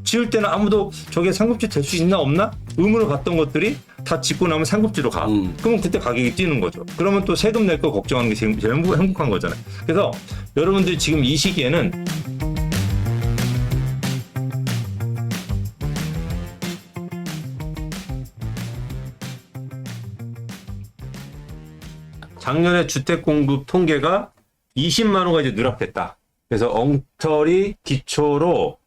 지을 때는 아무도 저게 상급지 될 수 있나 없나 의문을 갖던 것들이 다 짓고 나면 상급지로 가. 그러면 그때 가격이 뛰는 거죠. 그러면 또 세금 낼 거 걱정하는 게 제일 행복한 거잖아요. 그래서 여러분들이 지금 이 시기에는 작년에 주택 공급 통계가 20만 호가 이제 누락됐다. 그래서 엉터리 기초로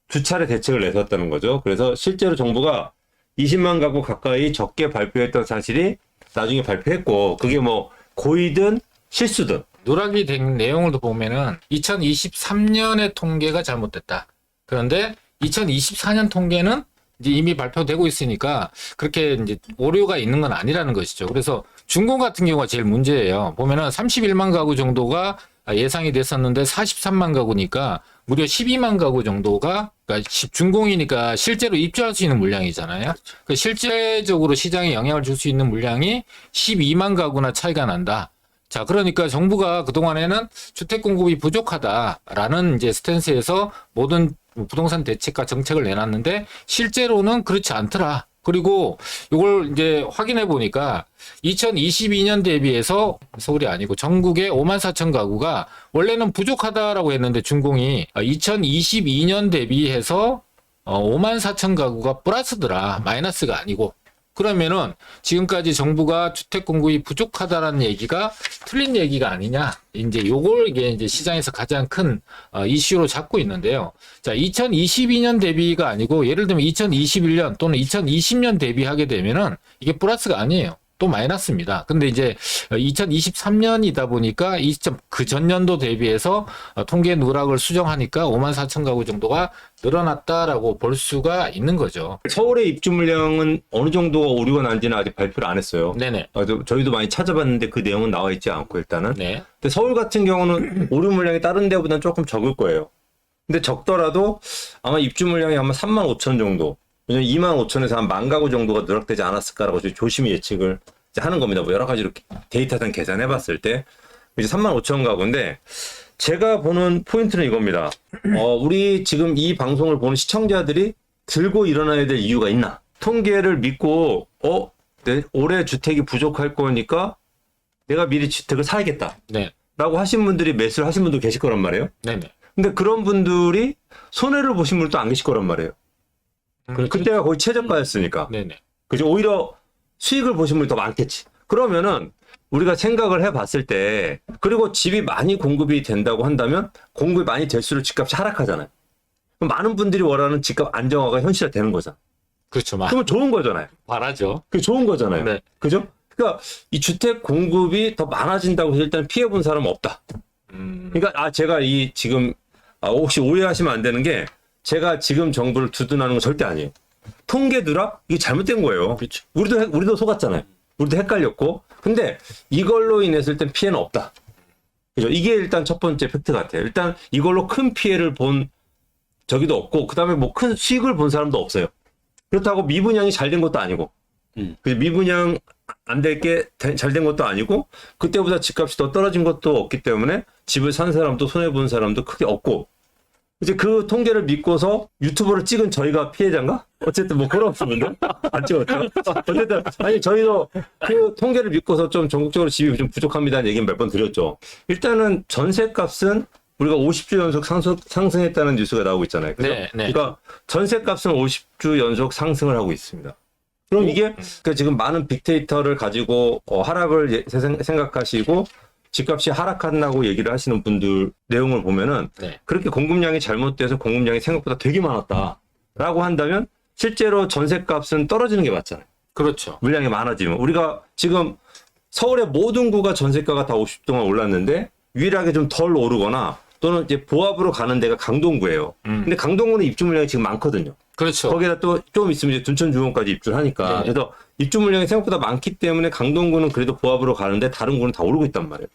두 차례 대책을 내세웠다는 거죠. 그래서 실제로 정부가 20만 가구 가까이 적게 발표했던 사실이 나중에 발표했고, 그게 뭐 고의든 실수든. 누락이 된 내용을 보면은 2023년의 통계가 잘못됐다. 그런데 2024년 통계는 이제 이미 발표되고 있으니까 그렇게 이제 오류가 있는 건 아니라는 것이죠. 그래서 준공 같은 경우가 제일 문제예요. 보면은 31만 가구 정도가 예상이 됐었는데 43만 가구니까 무려 12만 가구 정도가, 그러니까 준공이니까 실제로 입주할 수 있는 물량이잖아요. 그러니까 실제적으로 시장에 영향을 줄 수 있는 물량이 12만 가구나 차이가 난다. 자, 그러니까 정부가 그동안에는 주택 공급이 부족하다라는 이제 스탠스에서 모든 부동산 대책과 정책을 내놨는데 실제로는 그렇지 않더라. 그리고 이걸 이제 확인해 보니까 2022년 대비해서 서울이 아니고 전국에 5만 4천 가구가 원래는 부족하다라고 했는데 준공이 2022년 대비해서 5만 4천 가구가 플러스더라. 마이너스가 아니고. 그러면은 지금까지 정부가 주택 공급이 부족하다라는 얘기가 틀린 얘기가 아니냐. 이제 요걸 이제 시장에서 가장 큰 이슈로 잡고 있는데요. 자, 2022년 대비가 아니고 예를 들면 2021년 또는 2020년 대비하게 되면은 이게 플러스가 아니에요. 또 마이너스입니다. 근데 이제 2023년이다 보니까 그 전년도 대비해서 통계 누락을 수정하니까 5만 4천 가구 정도가 늘어났다라고 볼 수가 있는 거죠. 서울의 입주 물량은 어느 정도가 오류가 난지는 아직 발표를 안 했어요. 네네. 저희도 많이 찾아봤는데 그 내용은 나와 있지 않고 일단은. 네. 근데 서울 같은 경우는 오류 물량이 다른 데보다는 조금 적을 거예요. 근데 적더라도 아마 입주 물량이 아마 3만 5천 정도. 왜냐면 2만 5천에서 한 만 가구 정도가 누락되지 않았을까라고 조심히 예측을 이제 하는 겁니다. 뭐 여러 가지로 데이터상 계산해 봤을 때 이제 3만 5천 가구인데, 제가 보는 포인트는 이겁니다. 우리 지금 이 방송을 보는 시청자들이 들고 일어나야 될 이유가 있나? 통계를 믿고 올해 주택이 부족할 거니까 내가 미리 주택을 사야겠다. 네. 라고 하신 분들이 매수를 하신 분도 계실 거란 말이에요. 네네. 근데 그런 분들이 손해를 보신 분도 안 계실 거란 말이에요. 그때가 거의 최저가였으니까. 네네. 그죠? 오히려 수익을 보신 분이 더 많겠지. 그러면은 우리가 생각을 해봤을 때, 그리고 집이 많이 공급이 된다고 한다면 공급이 많이 될수록 집값이 하락하잖아요. 그럼 많은 분들이 원하는 집값 안정화가 현실화 되는 거잖아. 그렇죠. 그러면 좋은 거잖아요. 바라죠. 그게 좋은 거잖아요. 네. 그죠? 그러니까 이 주택 공급이 더 많아진다고 해서 일단 피해본 사람은 없다. 그러니까 제가 지금 혹시 오해하시면 안 되는 게, 제가 지금 정부를 두둔하는 건 절대 아니에요. 통계 누락? 이게 잘못된 거예요. 그렇죠. 우리도 속았잖아요. 우리도 헷갈렸고. 근데 이걸로 인해서 일단 피해는 없다. 그죠? 이게 일단 첫 번째 팩트 같아요. 일단 이걸로 큰 피해를 본 저기도 없고, 그 다음에 뭐 큰 수익을 본 사람도 없어요. 그렇다고 미분양이 잘 된 것도 아니고, 미분양 안 될 게 잘 된 것도 아니고, 그때보다 집값이 더 떨어진 것도 없기 때문에 집을 산 사람도 손해본 사람도 크게 없고, 이제 그 통계를 믿고서 유튜브를 찍은 저희가 피해자인가? 어쨌든 뭐 그런 없습니다. 안 찍었죠. 어쨌든 아니 저희도 그 통계를 믿고서 좀 전국적으로 집이 좀 부족합니다는 얘기는 몇 번 드렸죠. 일단은 전세값은 우리가 50주 연속 상승했다는 뉴스가 나오고 있잖아요. 그죠? 네, 네. 그러니까 전세값은 50주 연속 상승을 하고 있습니다. 그럼 이게 그러니까 지금 많은 빅데이터를 가지고 하락을 생각하시고 집값이 하락한다고 얘기를 하시는 분들 내용을 보면은, 네. 그렇게 공급량이 잘못돼서 공급량이 생각보다 되게 많았다라고 한다면 실제로 전세값은 떨어지는 게 맞잖아요. 그렇죠. 물량이 많아지면. 우리가 지금 서울의 모든 구가 전세가가 다 50주 동안 올랐는데 유일하게 좀 덜 오르거나 또는 이제 보합으로 가는 데가 강동구예요. 근데 강동구는 입주 물량이 지금 많거든요. 그렇죠. 거기다 또 좀 있으면 이제 둔촌 주공까지 입주를 하니까. 네. 그래서 입주 물량이 생각보다 많기 때문에 강동구는 그래도 보합으로 가는데 다른 구는 다 오르고 있단 말이에요.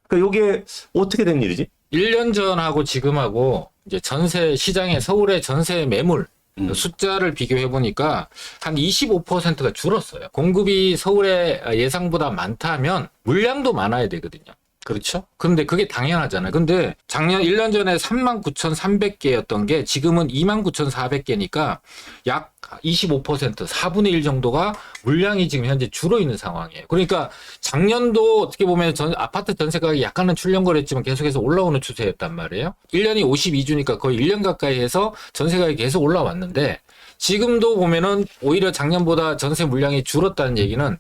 그러니까 이게 어떻게 된 일이지? 1년 전하고 지금하고 이제 전세 시장의 서울의 전세 매물 숫자를 비교해 보니까 한 25%가 줄었어요. 공급이 서울의 예상보다 많다면 물량도 많아야 되거든요. 그렇죠. 근데 그게 당연하잖아요. 근데 작년 1년 전에 39,300개였던 게 지금은 29,400개니까 약 25%, 4분의 1 정도가 물량이 지금 현재 줄어 있는 상황이에요. 그러니까 작년도 어떻게 보면 아파트 전세 가격이 약간은 출렁거렸지만 계속해서 올라오는 추세였단 말이에요. 1년이 52주니까 거의 1년 가까이 해서 전세 가격이 계속 올라왔는데 지금도 보면은 오히려 작년보다 전세 물량이 줄었다는 얘기는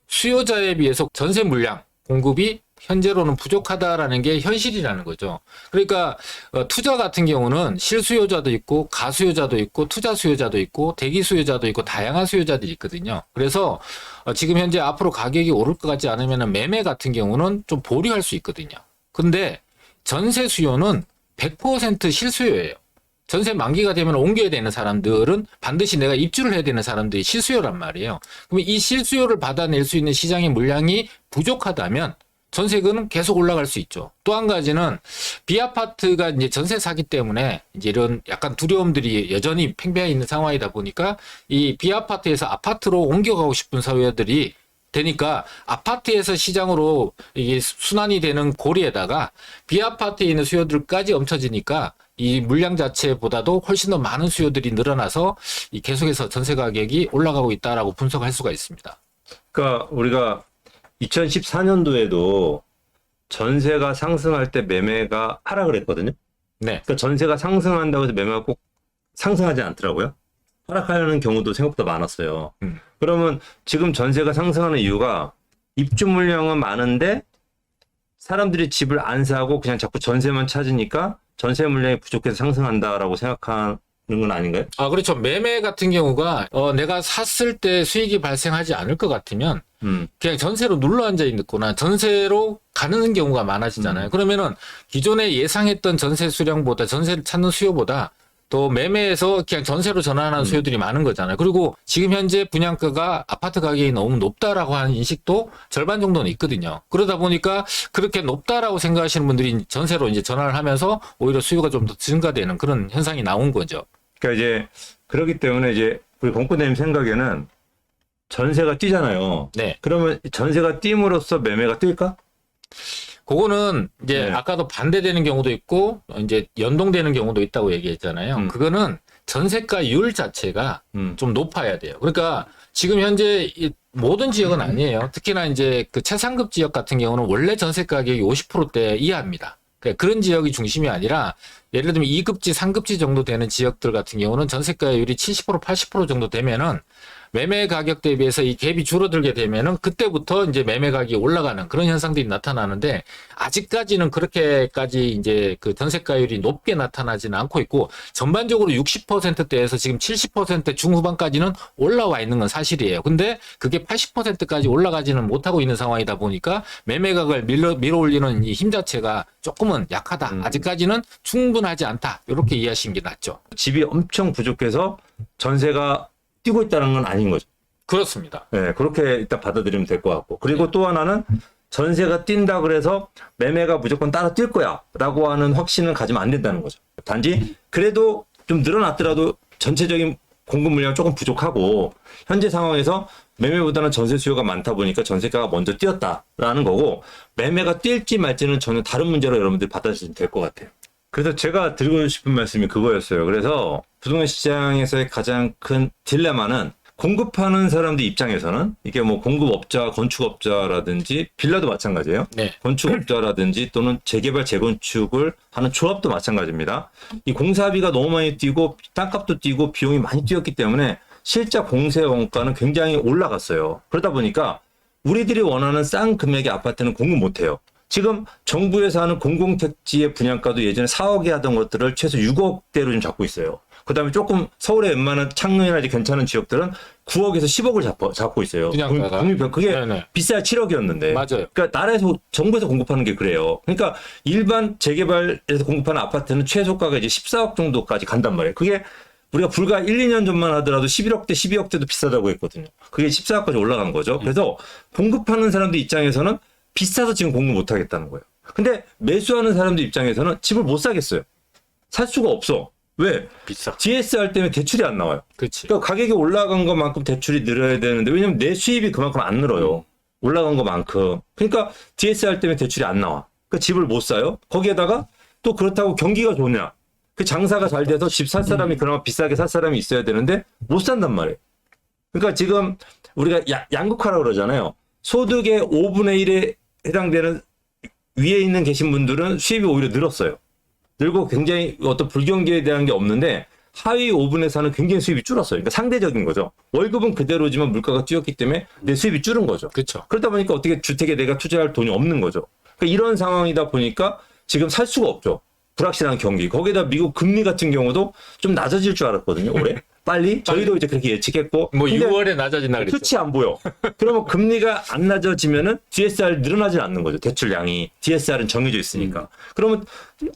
수요자에 비해서 전세 물량 공급이 현재로는 부족하다라는 게 현실이라는 거죠. 그러니까 투자 같은 경우는 실수요자도 있고 가수요자도 있고 투자 수요자도 있고 대기 수요자도 있고 다양한 수요자들이 있거든요. 그래서 지금 현재 앞으로 가격이 오를 것 같지 않으면 매매 같은 경우는 좀 보류할 수 있거든요. 근데 전세 수요는 100% 실수요예요. 전세 만기가 되면 옮겨야 되는 사람들은 반드시 내가 입주를 해야 되는 사람들이 실수요란 말이에요. 그러면 이 실수요를 받아낼 수 있는 시장의 물량이 부족하다면 전세금은 계속 올라갈 수 있죠. 또 한 가지는 비아파트가 이제 전세 사기 때문에 이제 이런 약간 두려움들이 여전히 팽배해 있는 상황이다 보니까 이 비아파트에서 아파트로 옮겨가고 싶은 사회들이 되니까 아파트에서 시장으로 이게 순환이 되는 고리에다가 비아파트에 있는 수요들까지 엄쳐지니까 이 물량 자체보다도 훨씬 더 많은 수요들이 늘어나서 이 계속해서 전세 가격이 올라가고 있다라고 분석할 수가 있습니다. 그러니까 우리가 2014년도에도 전세가 상승할 때 매매가 하락을 했거든요. 네. 그러니까 전세가 상승한다고 해서 매매가 꼭 상승하지 않더라고요. 하락하는 경우도 생각보다 많았어요. 그러면 지금 전세가 상승하는 이유가 입주 물량은 많은데 사람들이 집을 안 사고 그냥 자꾸 전세만 찾으니까 전세 물량이 부족해서 상승한다라고 생각하는 건 아닌가요? 아, 그렇죠. 매매 같은 경우가 내가 샀을 때 수익이 발생하지 않을 것 같으면 그냥 전세로 눌러 앉아 있거나 전세로 가는 경우가 많아지잖아요. 그러면은 기존에 예상했던 전세 수량보다 전세를 찾는 수요보다 또 매매에서 그냥 전세로 전환하는 수요들이 많은 거잖아요. 그리고 지금 현재 분양가가 아파트 가격이 너무 높다라고 하는 인식도 절반 정도는 있거든요. 그러다 보니까 그렇게 높다라고 생각하시는 분들이 전세로 이제 전환을 하면서 오히려 수요가 좀 더 증가되는 그런 현상이 나온 거죠. 그러니까 이제 그렇기 때문에 이제 우리 공구대님 생각에는 전세가 뛰잖아요. 네. 그러면 전세가 띄므로써 매매가 뛸까? 그거는 이제 네. 아까도 반대되는 경우도 있고 이제 연동되는 경우도 있다고 얘기했잖아요. 그거는 전세가율 자체가 좀 높아야 돼요. 그러니까 지금 현재 이 모든 지역은 아니에요. 특히나 이제 그 최상급 지역 같은 경우는 원래 전세 가격이 50%대 이하입니다. 그런 지역이 중심이 아니라 예를 들면 2급지, 3급지 정도 되는 지역들 같은 경우는 전세가율이 70%, 80% 정도 되면은 매매 가격 대비해서 이 갭이 줄어들게 되면은 그때부터 이제 매매 가격이 올라가는 그런 현상들이 나타나는데 아직까지는 그렇게까지 이제 그 전세가율이 높게 나타나지는 않고 있고 전반적으로 60%대에서 지금 70% 중후반까지는 올라와 있는 건 사실이에요. 근데 그게 80%까지 올라가지는 못하고 있는 상황이다 보니까 매매 가격을 밀어 올리는 이 힘 자체가 조금은 약하다. 아직까지는 충분하지 않다. 이렇게 이해하시는 게 낫죠. 집이 엄청 부족해서 전세가 뛰고 있다는 건 아닌 거죠. 그렇습니다. 네, 그렇게 일단 받아들이면 될 것 같고. 그리고 또 하나는 전세가 뛴다 그래서 매매가 무조건 따라 뛸 거야 라고 하는 확신을 가지면 안 된다는 거죠. 단지 그래도 좀 늘어났더라도 전체적인 공급 물량이 조금 부족하고 현재 상황에서 매매보다는 전세 수요가 많다 보니까 전세가가 먼저 뛰었다라는 거고 매매가 뛸지 말지는 전혀 다른 문제로 여러분들이 받아들이시면 될 것 같아요. 그래서 제가 드리고 싶은 말씀이 그거였어요. 그래서 부동산 시장에서의 가장 큰 딜레마는 공급하는 사람들 입장에서는 이게 뭐 공급업자, 건축업자라든지 빌라도 마찬가지예요. 네. 건축업자라든지 또는 재개발, 재건축을 하는 조합도 마찬가지입니다. 이 공사비가 너무 많이 뛰고 땅값도 뛰고 비용이 많이 뛰었기 때문에 실제 공세 원가는 굉장히 올라갔어요. 그러다 보니까 우리들이 원하는 싼 금액의 아파트는 공급 못해요. 지금 정부에서 하는 공공택지의 분양가도 예전에 4억에 하던 것들을 최소 6억대로 좀 잡고 있어요. 그 다음에 조금 서울의 웬만한 창릉이나 이제 괜찮은 지역들은 9억에서 10억을 잡고 있어요. 분양가가? 그게 네네. 비싸야 7억이었는데. 맞아요. 그러니까 나라에서, 정부에서 공급하는 게 그래요. 그러니까 일반 재개발에서 공급하는 아파트는 최소가가 이제 14억 정도까지 간단 말이에요. 그게 우리가 불과 1, 2년 전만 하더라도 11억대, 12억대도 비싸다고 했거든요. 그게 14억까지 올라간 거죠. 그래서 공급하는 사람들 입장에서는 비싸서 지금 공급 못 하겠다는 거예요. 근데 매수하는 사람들 입장에서는 집을 못 사겠어요. 살 수가 없어. 왜? 비싸. DSR 때문에 대출이 안 나와요. 그렇지. 그러니까 가격이 올라간 것만큼 대출이 늘어야 되는데 왜냐면 내 수입이 그만큼 안 늘어요. 올라간 것만큼. 그러니까 DSR 때문에 대출이 안 나와. 그 집을 못 사요. 거기에다가 또 그렇다고 경기가 좋냐. 그 장사가 잘 돼서 집 살 사람이 그나마 비싸게 살 사람이 있어야 되는데 못 산단 말이에요. 그러니까 지금 우리가 양극화라고 그러잖아요. 소득의 5분의 1에 해당되는 위에 있는 계신 분들은 수입이 오히려 늘었어요. 늘고 굉장히 어떤 불경기에 대한 게 없는데 하위 5분의 4는 굉장히 수입이 줄었어요. 그러니까 상대적인 거죠. 월급은 그대로지만 물가가 뛰었기 때문에 내 수입이 줄은 거죠. 그렇죠. 그러다 보니까 어떻게 주택에 내가 투자할 돈이 없는 거죠. 그러니까 이런 상황이다 보니까 지금 살 수가 없죠. 불확실한 경기. 거기다 미국 금리 같은 경우도 좀 낮아질 줄 알았거든요. 올해. 빨리. 저희도 이제 그렇게 예측했고. 뭐 근데 6월에 낮아진다 그랬죠. 끝이 안 보여. 그러면 금리가 안 낮아지면은 DSR 늘어나지 않는 거죠. 대출량이. DSR은 정해져 있으니까. 그러면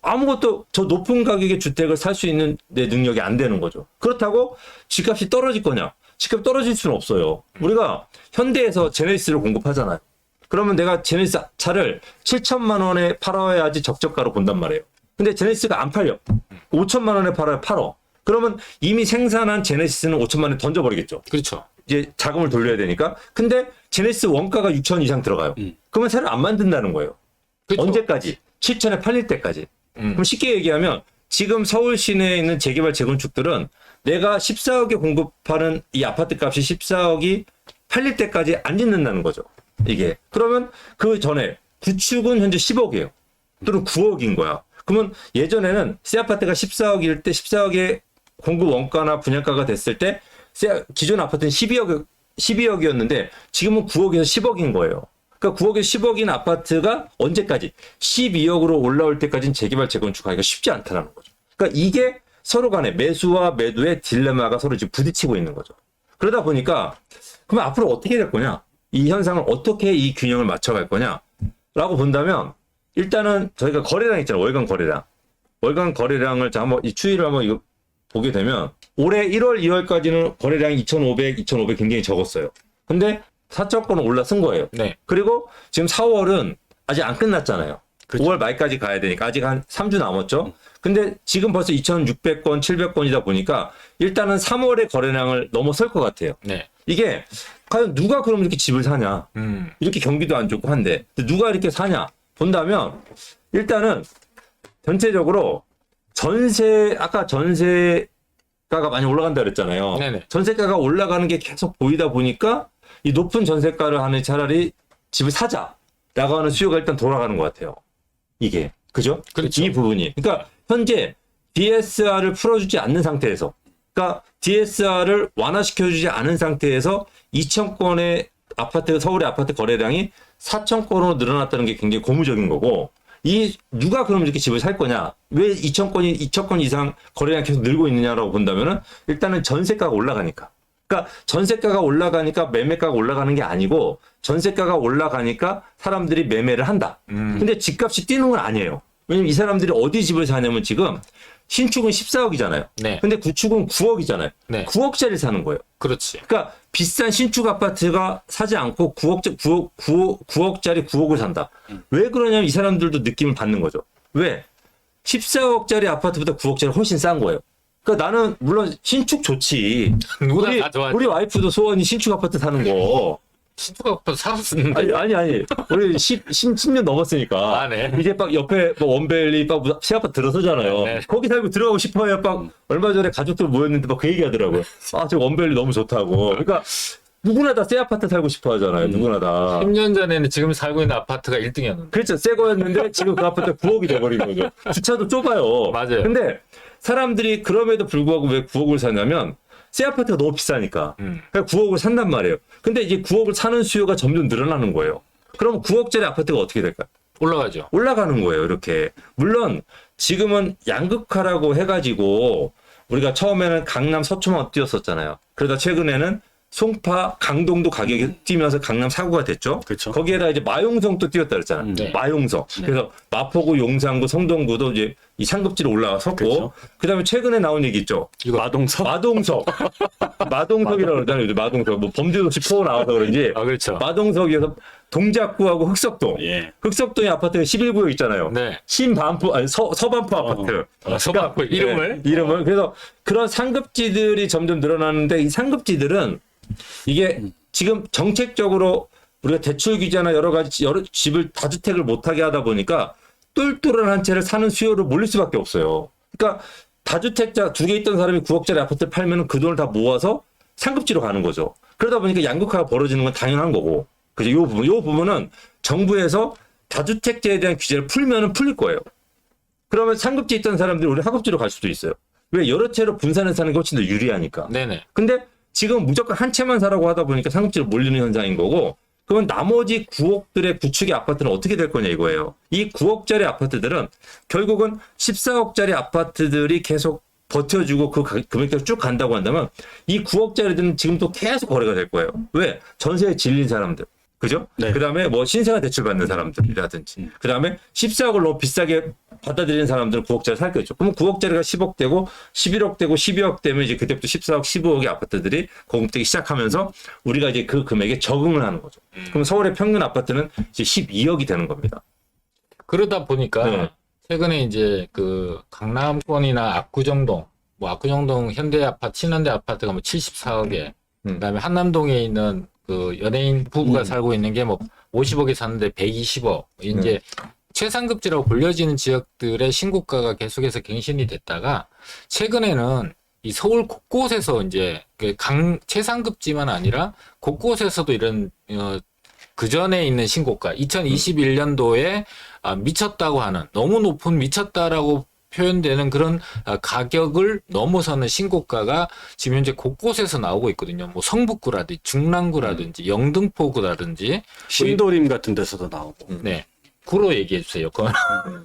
아무것도 저 높은 가격의 주택을 살 수 있는 내 능력이 안 되는 거죠. 그렇다고 집값이 떨어질 거냐? 집값 떨어질 수는 없어요. 우리가 현대에서 제네시스를 공급하잖아요. 그러면 내가 제네시스 차를 7천만 원에 팔아야지 적정가로 본단 말이에요. 근데 제네시스가 안 팔려. 5천만 원에 팔어. 그러면 이미 생산한 제네시스는 5천만 원에 던져버리겠죠. 그렇죠. 이제 자금을 돌려야 되니까. 근데 제네시스 원가가 6천 이상 들어가요. 그러면 새로 안 만든다는 거예요. 그렇죠. 언제까지? 7천에 팔릴 때까지. 그럼 쉽게 얘기하면 지금 서울 시내에 있는 재개발 재건축들은 내가 14억에 공급하는 이 아파트 값이 14억이 팔릴 때까지 안 짓는다는 거죠. 이게. 그러면 그 전에 구축은 현재 10억이에요. 또는 9억인 거야. 그러면 예전에는 새 아파트가 14억일 때 14억의 공급 원가나 분양가가 됐을 때 기존 아파트는 12억이었는데 지금은 9억에서 10억인 거예요. 그러니까 9억에서 10억인 아파트가 언제까지 12억으로 올라올 때까지는 재개발 재건축하기가 쉽지 않다는 거죠. 그러니까 이게 서로 간에 매수와 매도의 딜레마가 서로 지금 부딪히고 있는 거죠. 그러다 보니까 그럼 앞으로 어떻게 될 거냐? 이 현상을 어떻게 이 균형을 맞춰갈 거냐라고 본다면 일단은 저희가 거래량 있잖아요. 월간 거래량. 월간 거래량을 자 한번 이 추이를 한번 이거 보게 되면 올해 1월, 2월까지는 거래량이 2,500 굉장히 적었어요. 근데 4천건은 올라선 거예요. 네. 그리고 지금 4월은 아직 안 끝났잖아요. 그렇죠. 5월 말까지 가야 되니까 아직 한 3주 남았죠. 근데 지금 벌써 2,600건, 700건이다 보니까 일단은 3월의 거래량을 넘어설 것 같아요. 네. 이게 과연 누가 그럼 이렇게 집을 사냐? 이렇게 경기도 안 좋고 한데 누가 이렇게 사냐? 본다면 일단은 전체적으로 아까 전세가가 많이 올라간다 그랬잖아요. 네네. 전세가가 올라가는 게 계속 보이다 보니까 이 높은 전세가를 하는 차라리 집을 사자라고 하는 수요가 일단 돌아가는 것 같아요. 이게 그죠? 그렇죠. 이 부분이. 그러니까 현재 DSR을 풀어주지 않는 상태에서, 그러니까 DSR을 완화시켜주지 않은 상태에서 2,000건의 아파트, 서울의 아파트 거래량이 4,000건으로 늘어났다는 게 굉장히 고무적인 거고, 누가 그럼 이렇게 집을 살 거냐? 왜 2,000건 이상 거래량이 계속 늘고 있느냐라고 본다면은 일단은 전세가가 올라가니까. 그러니까 전세가가 올라가니까 매매가가 올라가는 게 아니고 전세가가 올라가니까 사람들이 매매를 한다. 근데 집값이 뛰는 건 아니에요. 왜냐면 이 사람들이 어디 집을 사냐면 지금 신축은 14억이잖아요. 네. 근데 구축은 9억이잖아요. 네. 9억짜리 사는 거예요. 그렇지. 그러니까 비싼 신축 아파트가 사지 않고 9억짜리 9억을 산다. 왜 그러냐면 이 사람들도 느낌을 받는 거죠. 왜? 14억짜리 아파트보다 9억짜리 훨씬 싼 거예요. 그러니까 나는 물론 신축 좋지. 누구나 다 좋아하지. 우리 와이프도 소원이 신축 아파트 사는 거. 신축 살았었는데. 아니. 우리 10년 넘었으니까. 아, 네. 이제 막 옆에 뭐 원벨리 막 새 아파트 들어서잖아요. 네. 거기 살고 들어가고 싶어요. 막 얼마 전에 가족들 모였는데 막 그 얘기 하더라고요. 아, 저 원벨리 너무 좋다고. 그러니까 누구나 다 새 아파트 살고 싶어 하잖아요. 누구나 다. 10년 전에는 지금 살고 있는 아파트가 1등이었는데. 그렇죠. 새 거였는데 지금 그 아파트가 9억이 돼버린 거죠. 주차도 좁아요. 맞아요. 근데 사람들이 그럼에도 불구하고 왜 9억을 사냐면 새 아파트가 너무 비싸니까. 그러니까 9억을 산단 말이에요. 근데 이제 9억을 사는 수요가 점점 늘어나는 거예요. 그럼 9억짜리 아파트가 어떻게 될까요? 올라가죠. 올라가는 거예요. 이렇게. 물론 지금은 양극화라고 해가지고 우리가 처음에는 강남 서초만 뛰었었잖아요. 그러다 최근에는 송파, 강동도 가격이 뛰면서 강남 사구가 됐죠. 그렇죠. 거기에다 이제 마용성도 뛰었다 그랬잖아요. 네. 마용성. 그래서 마포구, 용산구, 성동구도 이제 이 상급지로 올라섰고, 그렇죠. 그다음에 최근에 나온 얘기 있죠. 마동석. 마동석이라고 그러잖아요. 요즘 마동석. 뭐 범죄도시 포 나와서 그런지. 아, 그렇죠. 마동석에서 동작구하고 흑석동. 예. 흑석동의 아파트가 11구역 있잖아요. 네. 신반포, 아니 서반포 아파트. 서반포 이름을. 네, 이름을. 그래서 그런 상급지들이 점점 늘어나는데 이 상급지들은 이게 지금 정책적으로 우리가 대출 규제나 여러 가지 여러 집을 다주택을 못하게 하다 보니까 똘똘한 한 채를 사는 수요로 몰릴 수밖에 없어요. 그러니까 다주택자 2개 있던 사람이 9억짜리 아파트를 팔면 그 돈을 다 모아서 상급지로 가는 거죠. 그러다 보니까 양극화가 벌어지는 건 당연한 거고. 그죠? 요 부분은 정부에서 다주택자에 대한 규제를 풀면은 풀릴 거예요. 그러면 상급지에 있던 사람들이 우리 하급지로 갈 수도 있어요. 왜? 여러 채로 분산해서 사는 게 훨씬 더 유리하니까. 네네. 근데 지금 무조건 한 채만 사라고 하다 보니까 상급지로 몰리는 현상인 거고, 그러면 나머지 9억들의 구축의 아파트는 어떻게 될 거냐 이거예요. 이 9억짜리 아파트들은 결국은 14억짜리 아파트들이 계속 버텨주고 그 금액대로 쭉 간다고 한다면 이 9억짜리들은 지금 또 계속 거래가 될 거예요. 왜? 전세에 질린 사람들. 그죠? 네. 그 다음에 뭐 신생아 대출 받는 사람들이라든지. 그 다음에 14억을 너무 비싸게 받아들이는 사람들은 9억짜리 살 거죠. 그러면 9억짜리가 10억 되고 11억 되고 12억 되면 이제 그때부터 14억, 15억의 아파트들이 공급되기 시작하면서 우리가 이제 그 금액에 적응을 하는 거죠. 그럼 서울의 평균 아파트는 이제 12억이 되는 겁니다. 그러다 보니까 네. 최근에 이제 그 강남권이나 압구정동, 뭐 압구정동 현대 아파트, 신현대 아파트가 뭐 74억에, 그다음에 한남동에 있는 그 연예인 부부가 살고 있는 게 뭐 50억에 샀는데 120억. 이제 최상급지라고 불려지는 지역들의 신고가가 계속해서 갱신이 됐다가 최근에는 이 서울 곳곳에서 이제 그 최상급지만 아니라 곳곳에서도 이런 그 전에 있는 신고가 2021년도에 미쳤다고 하는 너무 높은 미쳤다라고 표현되는 그런 가격을 넘어서는 신고가가 지금 현재 곳곳에서 나오고 있거든요. 뭐 성북구라든지 중랑구라든지 영등포구라든지 신도림 같은 데서도 나오고. 네. 구로 얘기해 주세요.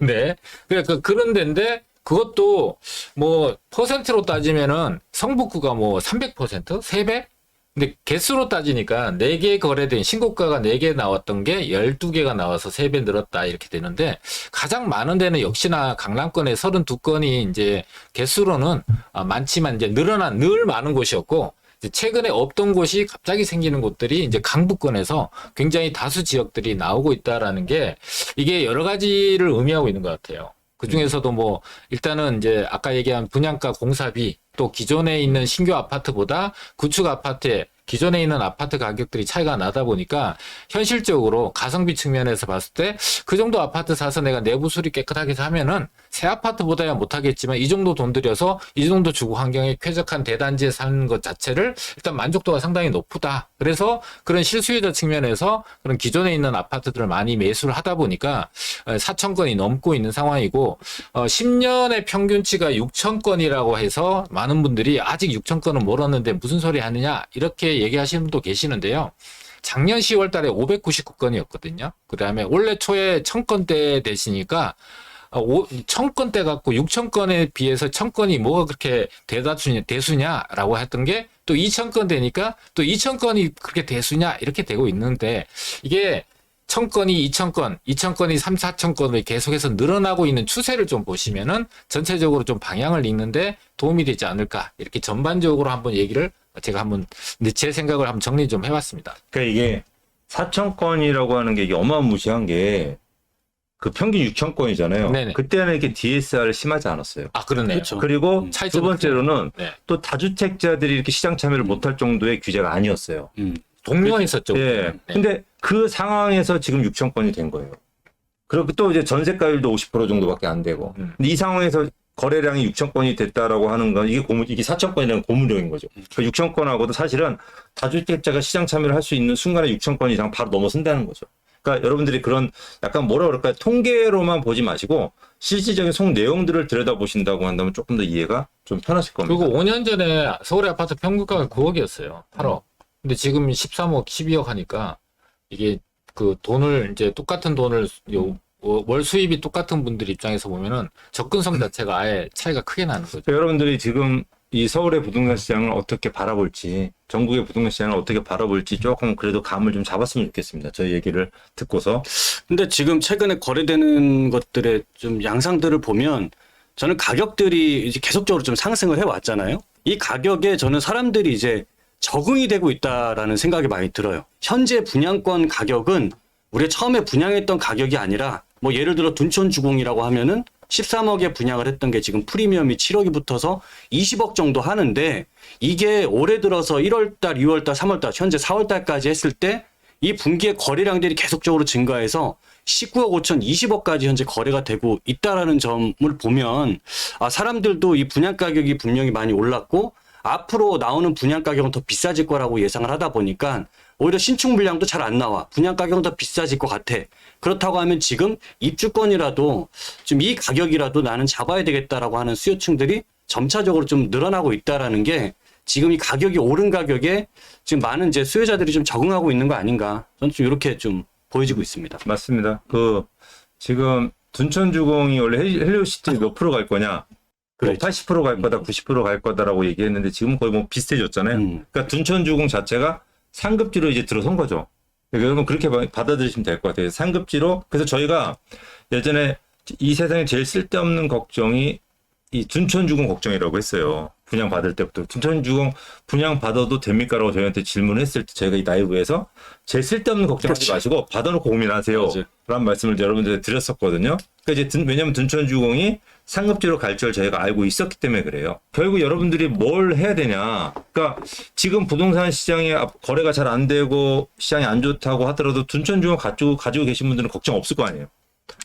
네. 그러니까 그런 데인데 그것도 뭐 퍼센트로 따지면은 성북구가 뭐 300%? 3배? 근데 개수로 따지니까 4개 거래된 신고가가 4개 나왔던 게 12개가 나와서 3배 늘었다 이렇게 되는데 가장 많은 데는 역시나 강남권에 32건이 이제 개수로는 많지만 이제 늘 많은 곳이었고 최근에 없던 곳이 갑자기 생기는 곳들이 이제 강북권에서 굉장히 다수 지역들이 나오고 있다라는 게 이게 여러 가지를 의미하고 있는 것 같아요. 그 중에서도 뭐 일단은 이제 아까 얘기한 분양가 공사비 또 기존에 있는 신규 아파트보다 구축 아파트에 기존에 있는 아파트 가격들이 차이가 나다 보니까 현실적으로 가성비 측면에서 봤을 때 그 정도 아파트 사서 내가 내부 수리 깨끗하게 하면은 새 아파트보다야 못하겠지만 이 정도 돈 들여서 이 정도 주거 환경에 쾌적한 대단지에 사는 것 자체를 일단 만족도가 상당히 높다. 그래서 그런 실수요자 측면에서 그런 기존에 있는 아파트들을 많이 매수를 하다 보니까 4천 건이 넘고 있는 상황이고 10년의 평균치가 6천 건이라고 해서 많은 분들이 아직 6천 건은 멀었는데 무슨 소리 하느냐 이렇게 얘기하시는 분도 계시는데요. 작년 10월 달에 599건이었거든요. 그 다음에 올해 초에 1000건대 되시니까 1000건대 갖고 6000건에 비해서 1000건이 뭐가 그렇게 대수냐라고 했던 게 또 2000건 되니까 또 2000건이 그렇게 대수냐 이렇게 되고 있는데 이게 1000건이 2000건, 2000건이 3, 4000건을 계속해서 늘어나고 있는 추세를 좀 보시면은 전체적으로 좀 방향을 읽는데 도움이 되지 않을까 이렇게 전반적으로 한번 얘기를 제가 한번 제 생각을 한번 정리 좀 해봤습니다. 그러니까 이게 4,000건이라고 하는 게 이게 어마무시한 게 그 평균 6,000건이잖아요. 네네. 그때는 이렇게 DSR을 심하지 않았어요. 아 그러네요. 그렇죠. 그리고 차이점이 두 번째로는 네. 또 다주택자들이 이렇게 시장 참여를 못할 정도의 규제가 아니었어요. 동료했었죠. 예. 네. 근데 그 상황에서 지금 6,000건이 된 거예요. 그리고 또 이제 전세가율도 50% 정도밖에 안 되고. 근데 이 상황에서 거래량이 6,000건이 됐다라고 하는 건 이게 4,000건이라는 고무력인 거죠. 그 6,000건하고도 사실은 다주택자가 시장 참여를 할 수 있는 순간에 6,000건 이상 바로 넘어선다는 거죠. 그러니까 여러분들이 그런 약간 뭐라 그럴까요? 통계로만 보지 마시고 실질적인 속 내용들을 들여다보신다고 한다면 조금 더 이해가 좀 편하실 겁니다. 그리고 5년 전에 서울의 아파트 평균가가 9억이었어요. 8억. 근데 지금 13억, 12억 하니까 이게 그 돈을 이제 똑같은 돈을 월 수입이 똑같은 분들 입장에서 보면은 접근성 자체가 아예 차이가 크게 나는 거죠. 여러분들이 지금 이 서울의 부동산 시장을 어떻게 바라볼지, 전국의 부동산 시장을 어떻게 바라볼지 조금 그래도 감을 좀 잡았으면 좋겠습니다. 저희 얘기를 듣고서. 근데 지금 최근에 거래되는 것들의 좀 양상들을 보면 저는 가격들이 이제 계속적으로 좀 상승을 해왔잖아요. 이 가격에 저는 사람들이 이제 적응이 되고 있다라는 생각이 많이 들어요. 현재 분양권 가격은 우리가 처음에 분양했던 가격이 아니라 뭐 예를 들어 둔촌주공이라고 하면은 13억에 분양을 했던 게 지금 프리미엄이 7억이 붙어서 20억 정도 하는데 이게 올해 들어서 1월달, 2월달, 3월달, 현재 4월달까지 했을 때 이 분기에 거래량들이 계속적으로 증가해서 19억 5천 20억까지 현재 거래가 되고 있다라는 점을 보면 사람들도 이 분양 가격이 분명히 많이 올랐고 앞으로 나오는 분양 가격은 더 비싸질 거라고 예상을 하다 보니까 오히려 신축 물량도 잘 안 나와. 분양 가격은 더 비싸질 것 같아. 그렇다고 하면 지금 입주권이라도 좀 이 가격이라도 나는 잡아야 되겠다라고 하는 수요층들이 점차적으로 좀 늘어나고 있다라는 게 지금 이 가격이 오른 가격에 지금 많은 이제 수요자들이 좀 적응하고 있는 거 아닌가. 저는 좀 이렇게 좀 보여지고 있습니다. 맞습니다. 지금 둔천주공이 원래 헬리오시티 몇 프로 갈 거냐? 그렇죠. 80%갈 거다, 90%갈 거다라고 얘기했는데 지금 거의 뭐 비슷해졌잖아요. 그러니까 둔천주공 자체가 상급지로 이제 들어선 거죠. 그러니까 여러분 그렇게 받아들이시면 될 것 같아요. 상급지로. 그래서 저희가 예전에 이 세상에 제일 쓸데없는 걱정이 이 둔천주공 걱정이라고 했어요. 분양 받을 때부터. 둔천주공 분양 받아도 됩니까라고 저희한테 질문했을 때 저희가 이 라이브에서 제일 쓸데없는 걱정하지 그렇죠. 마시고 받아놓고 고민하세요. 맞아요. 라는 말씀을 여러분들한테 드렸었거든요. 그러니까 이제 왜냐하면 둔천주공이 상급지로 갈 줄 저희가 알고 있었기 때문에 그래요. 결국 여러분들이 뭘 해야 되냐. 그러니까 지금 부동산 시장이 거래가 잘 안 되고 시장이 안 좋다고 하더라도 둔천주공 가지고 계신 분들은 걱정 없을 거 아니에요.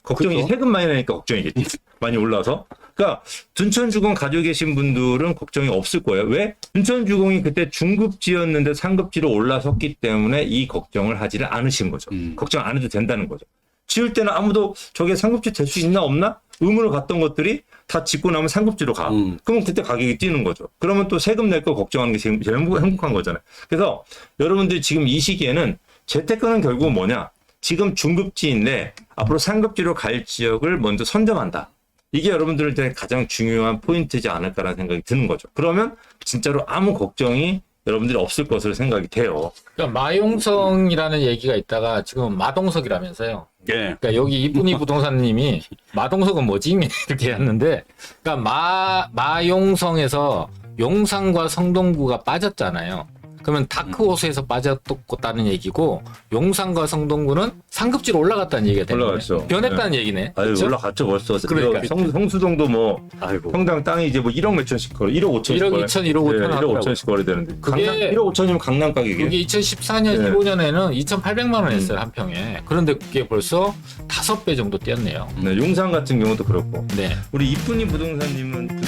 걱정이 그렇죠. 세금 많이 나니까 걱정이겠지. 많이 올라서. 그러니까 둔천주공 가지고 계신 분들은 걱정이 없을 거예요. 왜? 둔천주공이 그때 중급지였는데 상급지로 올라섰기 때문에 이 걱정을 하지를 않으신 거죠. 걱정 안 해도 된다는 거죠. 지을 때는 아무도 저게 상급지 될 수 있나 없나? 의문을 갖던 것들이 다 짓고 나면 상급지로 가. 그러면 그때 가격이 뛰는 거죠. 그러면 또 세금 낼 거 걱정하는 게 제일 행복한 거잖아요. 그래서 여러분들이 지금 이 시기에는 재테크는 결국 뭐냐? 지금 중급지인데 앞으로 상급지로 갈 지역을 먼저 선점한다. 이게 여러분들한테 가장 중요한 포인트지 않을까라는 생각이 드는 거죠. 그러면 진짜로 아무 걱정이 여러분들이 없을 것으로 생각이 돼요. 그러니까 마용성이라는 얘기가 있다가 지금 마동석이라면서요. 예. 그러니까 여기 이쁜이 부동산님이 마동석은 뭐지? 이렇게 했는데, 그러니까 마용성에서 용산과 성동구가 빠졌잖아요. 그러면 다크호스에서 빠졌다는 얘기고 용산과 성동구는 상급지로 올라갔다는 얘기가 되는 거예요. 올라갔죠. 변했다는 얘기네. 아유, 그렇죠? 올라갔죠, 벌써. 그러니까. 성수동도 뭐, 아이고. 평당 땅이 이제 뭐 1억 몇천씩 거래, 1억 5천씩 1억 거래. 2천, 1억 5천 네, 1억 하더라고요. 5천씩 거래되는데. 그게- 1억 5천이면 강남 가격이에요. 그게 2014년, 네. 15년에는 2,800만 원 했어요, 한 평에. 그런데 그게 벌써 5배 정도 뛰었네요. 네, 용산 같은 경우도 그렇고. 네. 우리 이쁜이 부동산님은